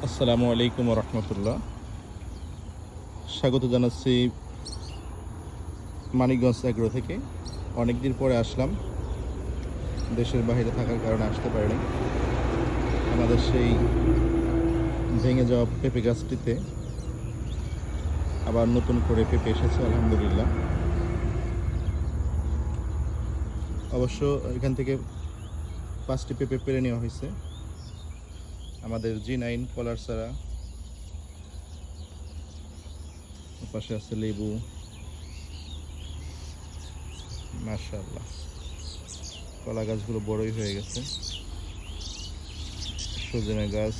আসসালামু আলাইকুম রহমতুল্লাহ। স্বাগত জানাচ্ছি মানিকগঞ্জ এগ্রো থেকে। অনেক দিন পরে আসলাম, দেশের বাইরে থাকার কারণে আসতে পারিনি। আমাদের সেই ভেঙে যাওয়া পেঁপে গাছটিতে আবার নতুন করে পেঁপে এসেছে, আলহামদুলিল্লাহ। অবশ্য এখান থেকে 5টি পেঁপে পেরে নেওয়া হয়েছে। আমাদের G9 কলার চারা, পাশে আছে লেবু, মাশাআল্লাহ। কলা গাছগুলো বড়ই হয়ে গেছে। সজনে গাছ,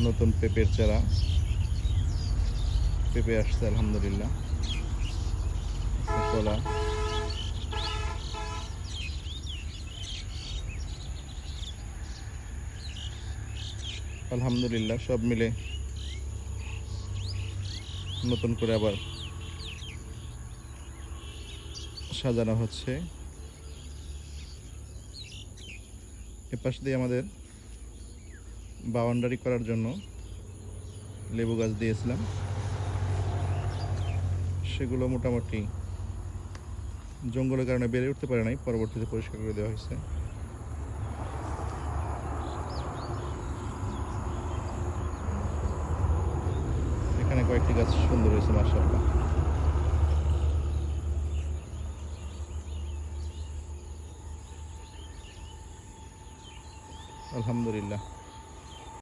নতুন পেঁপের চারা, পেঁপে আসছে আলহামদুলিল্লাহ। কলা, আলহামদুলিল্লাহ সব মিলে নতুন করে আবার সাজানো হচ্ছে। এপাশ দিয়ে আমাদের বাউন্ডারি করার জন্য লেবু গাছ দিয়েছিলাম, সেগুলো মোটামুটি জঙ্গলের কারণে বেড়ে উঠতে পারে নাই, পরবর্তীতে পরিষ্কার করে দেওয়া হয়েছে। এখানে কয়েকটি গাছ সুন্দর হয়েছে, মাশাআল্লাহ। আলহামদুলিল্লাহ।